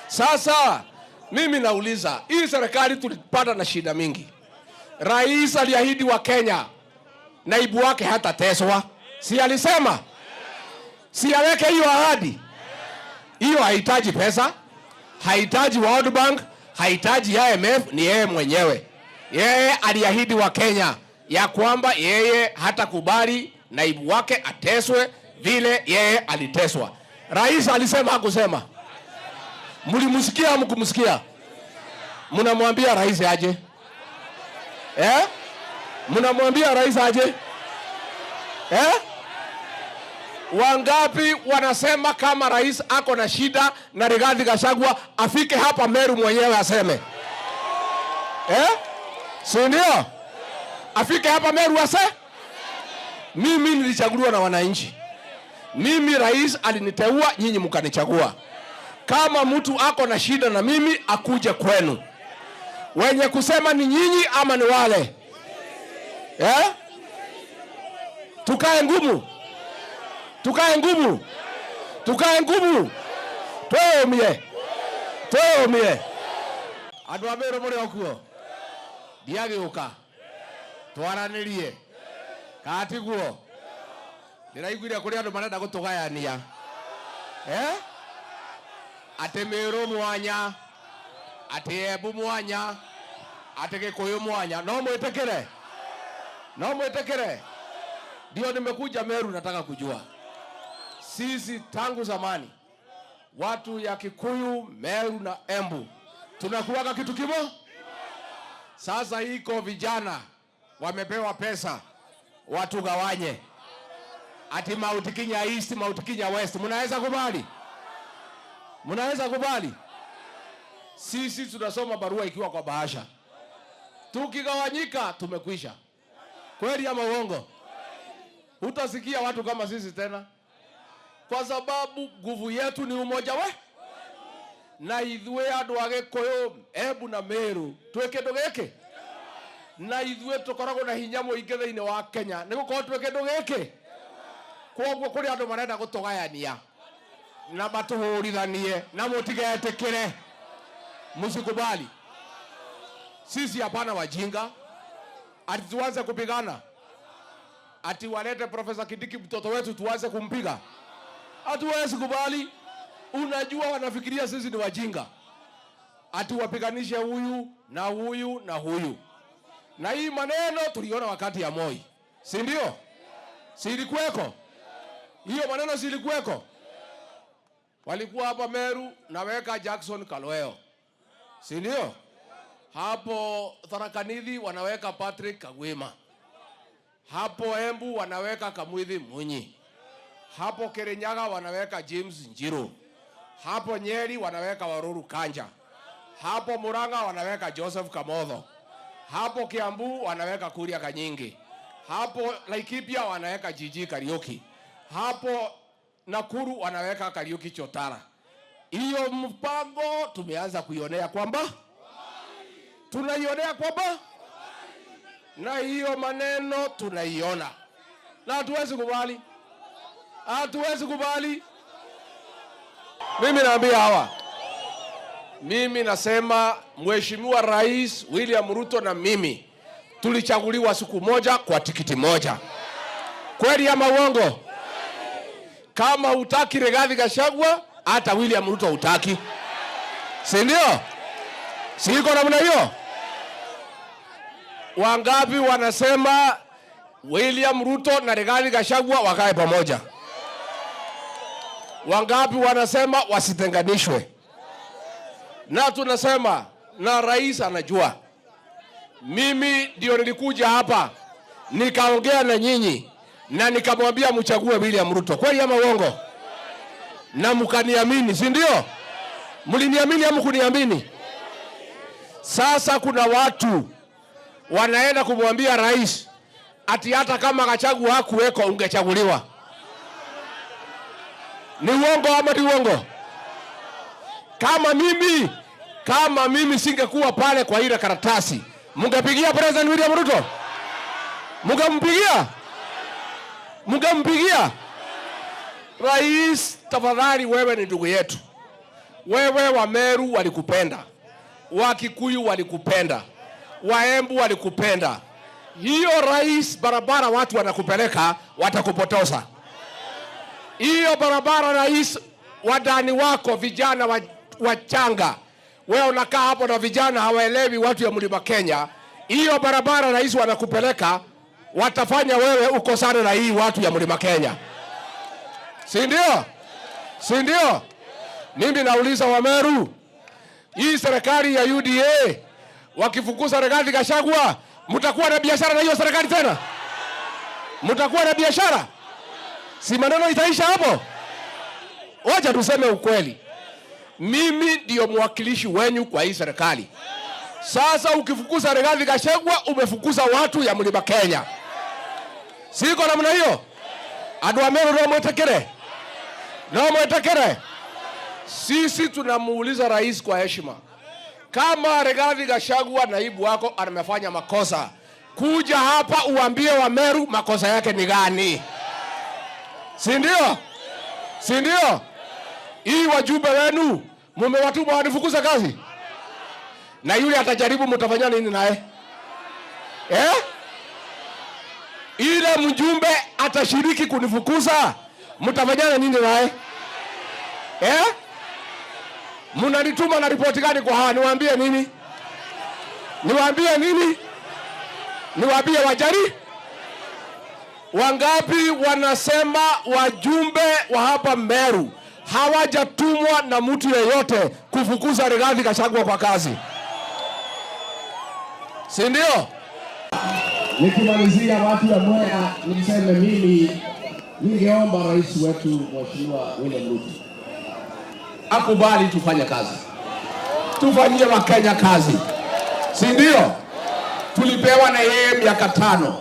Sasa mimi nauliza, hii serikali tulipata na shida mingi. Rais aliahidi wa Kenya naibu wake hata teswa. Si alisema? Si aweke hiyo ahadi? Hiyo haihitaji pesa, haihitaji World Bank, haihitaji IMF, ni yeye mwenyewe. Yeye aliahidi wa Kenya ya kwamba yeye hatakubali naibu wake ateswe vile yeye aliteswa. Rais alisema hakusema? Mlimsikia au mkumsikia? Mnamwambia rais aje? Mnamwambia rais aje? Wangapi wanasema kama rais ako na shida na Rigathi Gachagua afike hapa Meru mwenyewe aseme? Si ndio? Afike hapa Meru aseme? Mimi nilichaguliwa na wananchi. Mimi rais aliniteua, nyinyi mkanichagua. Kama mtu ako na shida na mimi akuje kwenu. Wenye kusema ni nyinyi ama ni wale? Tukae ngumu. Tukae ngumu. Tukae ngumu. Tuomie. Andu a Meru muri okuo. Ndiagiuka. Twaranirie. Katiguo. Ndiraiguire kuri andu marenda gutugayania. Ate Meru mwanya. Ate Embu mwanya. Ate Gikuyu mwanya. No mwitekere? No mwitekere? Ndio nimekuja Meru, nataka kujua. Sisi tangu zamani watu ya Kikuyu, Meru na Embu tunakuwaga kitu kimo. Sasa iko vijana wamepewa pesa watu gawanye. Ati Mount Kenya East, Mount Kenya West. Mnaweza kubali? Mnaweza kubali? Sisi tunasoma barua ikiwa kwa bahasha. Tukigawanyika tumekwisha. Kweli ama uongo? Utasikia watu kama sisi tena. Kwa sababu nguvu yetu ni umoja we. Na ithuĩ andũ a Gĩkũyũ, Embu na Meru twĩ kĩndũ gĩkĩ. Na ithuĩ tũkoragwo na hinya mũingĩ thĩinĩ wa Kenya nĩ gũkorwo twĩ kĩndũ gĩkĩ. Kwoguo kũrĩ andũ marenda gũtũgayania na matũhũrithanie na mũtigetĩkĩre. Msikubali. Sisi hapana wajinga. Ati tuanze kupigana. Ati walete Profesa Kindiki mtoto wetu tuanze kumpiga. Hatuwezi kubali. Unajua wanafikiria sisi ni wajinga. Ati wapiganishe huyu na huyu na huyu. Na hii maneno tuliona wakati ya Moi. Si ndio? Si ilikuweko? Hiyo maneno si ilikuweko? Walikuwa hapa Meru na weka Jackson Kalweo. Si ndio? Hapo Tharaka Nithi wanaweka Patrick Kagwema. Hapo Embu wanaweka Kamwithi Munyi. Hapo Kirinyaga wanaweka James Njiru. Hapo Nyeri wanaweka Waruru Kanja. Hapo Murang'a wanaweka Joseph Kamotho. Hapo Kiambu wanaweka Kuria Kanyingi. Hapo Laikipia wanaweka Gigi Kariuki. Hapo Nakuru wanaweka Kariuki Chotara. Hiyo mpango tumeanza kuionea kwamba tunaionea kwamba na hiyo maneno tunaiona. Na hatuwezi kubali. Hatuwezi kubali. Mimi naambia hawa. Mimi nasema Mheshimiwa Rais William Ruto na mimi tulichaguliwa siku moja kwa tikiti moja. Kweli ama uongo? Kama hutaki Rigathi Gachagua, hata William Ruto hutaki. Si ndio? Si iko namna hiyo? Wangapi wanasema William Ruto na Rigathi Gachagua wakae pamoja? Wangapi wanasema wasitenganishwe? Na tunasema na rais anajua. Mimi ndio nilikuja hapa nikaongea na nyinyi na nikamwambia mchague William Ruto. Kweli ama uongo? Na mkaniamini, si ndio? Mliniamini ama kuniamini? Sasa kuna watu wanaenda kumwambia rais ati hata kama Gachagua hakuweko ungechaguliwa. Ni uongo ama ni uongo? Kama mimi singekuwa pale kwa ile karatasi, mungepigia President William Ruto? Mungempigia? Mungempigia? Rais, tafadhali wewe ni ndugu yetu. Wewe Wameru walikupenda, Wakikuyu walikupenda, Waembu walikupenda. Hiyo rais barabara watu wanakupeleka watakupotosa. Hiyo barabara rais wadani wako vijana wachanga. Wewe unakaa hapo na vijana hawaelewi watu ya Mlima Kenya. Hiyo barabara rais wanakupeleka watafanya wewe ukosane na hii watu ya Mlima Kenya. Si ndio? Si ndio? Mimi nauliza Wameru, hii serikali ya UDA wakifukuza Rigathi Gachagua, mtakuwa na biashara na hiyo serikali tena? Mtakuwa na biashara? Si maneno itaisha hapo? Wacha tuseme ukweli. Mimi ndio mwakilishi wenyu kwa hii serikali. Sasa ukifukuza Rigathi Gachagua umefukuza watu ya Mlima Kenya. Siko namna hiyo. Andu a Meru no mwetekere. No mwetekere. Sisi tunamuuliza rais kwa heshima. Kama Rigathi Gachagua naibu wako amefanya makosa, kuja hapa uambie Wameru makosa yake ni gani. Si ndio? Si ndio? Hii wajumbe wenu mmewatuma wanifukuza kazi. Na yule atajaribu mtafanya nini naye? Ile mjumbe atashiriki kunifukuza, mtafanya nini naye? Mnanituma na ripoti gani kwa hawa? Niwaambie nini? Niwaambie nini? Niwaambie wajari? Wangapi wanasema wajumbe wa hapa Meru hawajatumwa na mtu yeyote kufukuza Rigathi Gachagua kwa kazi? Si ndio? Nikimalizia watu ya Mwea, niseme mimi ningeomba rais wetu Mheshimiwa William Ruto akubali tufanye kazi. Tufanyie Wakenya kazi. Si ndio? Tulipewa na yeye miaka 5.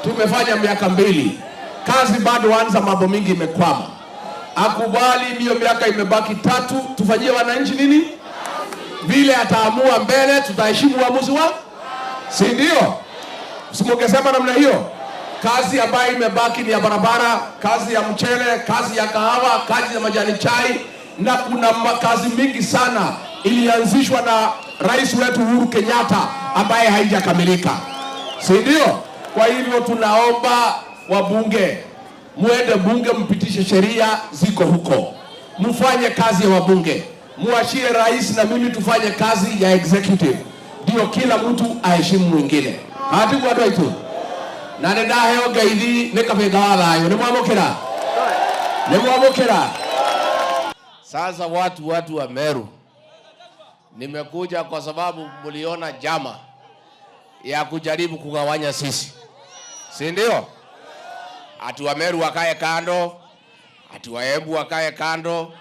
Tumefanya miaka 2. Kazi bado anza, mambo mingi imekwama. Akubali hiyo miaka imebaki 3, tufanyie wananchi nini? Vile ataamua mbele tutaheshimu uamuzi wa. Si ndio? Msimugesema namna hiyo. Kazi ambayo imebaki ni ya barabara, kazi ya mchele, kazi ya kahawa, kazi ya majani chai, na kuna kazi mingi sana ilianzishwa na rais wetu Uhuru Kenyatta ambaye haijakamilika. Si ndio? Kwa hivyo tunaomba wabunge muende bunge mpitishe sheria ziko huko. Mfanye kazi ya wabunge. Muachie rais na mimi tufanye kazi ya executive. Ndio kila mtu aheshimu mwingine. Hati kwa doitu. Na nenda heo gaithi nikafega walayo. Nimwamokera. Nimwamokera. Sasa watu wa Meru, nimekuja kwa sababu mliona jama ya kujaribu kugawanya sisi. Si ndio? Ati wa Meru wakae kando, ati Waembu wakae kando,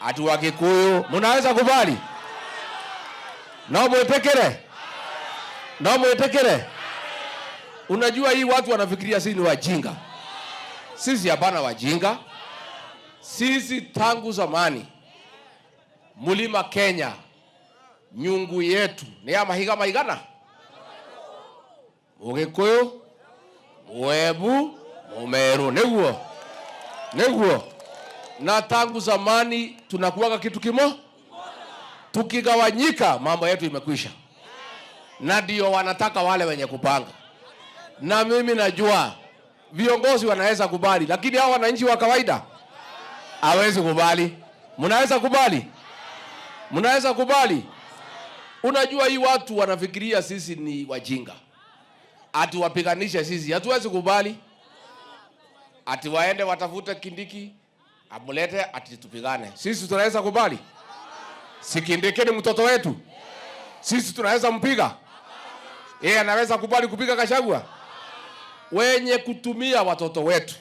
ati Wakikuyu. Mnaweza kubali? Na mwetekere. Na mwetekere. Unajua hii watu wanafikiria sisi ni wajinga. Sisi hapana wajinga. Sisi tangu zamani Mlima Kenya nyungu yetu ni ya mahiga maigana. Ugikuyu, Uembu, Mumeru, neguo. Na tangu zamani tunakuwaga kitu kimo. Tukigawanyika mambo yetu imekwisha. Na ndio wanataka wale wenye kupanga. Na mimi najua viongozi wanaweza kubali, lakini hao wananchi wa kawaida hawezi kubali. Mnaweza kubali? Mnaweza kubali? Unajua hii watu wanafikiria sisi ni wajinga. Ati wapiganisha sisi, hatuwezi kubali. Ati waende watafute Kindiki, amulete ati tupigane. Sisi tunaweza kubali? Si Kindiki ni mtoto wetu. Sisi tunaweza mpiga? Yeye anaweza kubali kupiga Gachagua? Wenye kutumia watoto wetu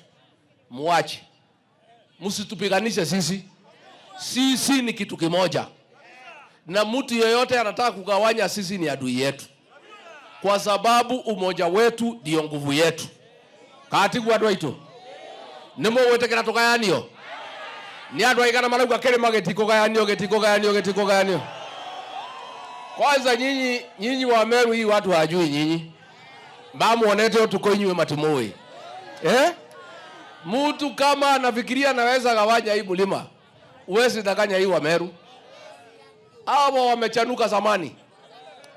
muache. Msitupiganishe sisi. Sisi ni kitu kimoja. Na mtu yeyote anataka kugawanya sisi ni adui yetu. Kwa sababu umoja wetu ndio nguvu yetu. Katibu wa dwaito. Nimo wetekera tugayanio. Ni andu aigana marauga kirima gitiko gayanio. Kwanza nyinyi wa Meru hii watu hawajui nyinyi. Bamuonete utuko inywe matimoi. Mtu kama anafikiria anaweza gawanya hii mlima, uwezi danganya hii wa Meru. Hawa wamechanuka zamani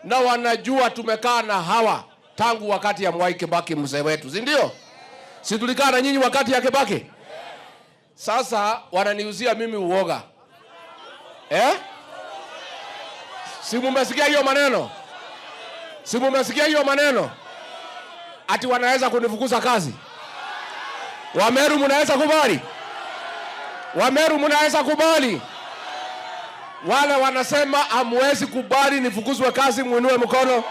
na wanajua tumekaa na hawa tangu wakati ya Mwai Kibaki mzee wetu, si ndio? Si tulikaa na nyinyi wakati ya Kibaki? Sasa wananiuzia mimi uoga. Si mumesikia hiyo maneno? Si mumesikia hiyo maneno? Ati wanaweza kunifukuza kazi. Wameru mnaweza kubali? Wameru mnaweza kubali? Wale wanasema hamwezi kubali nifukuzwe kazi, muinue mkono.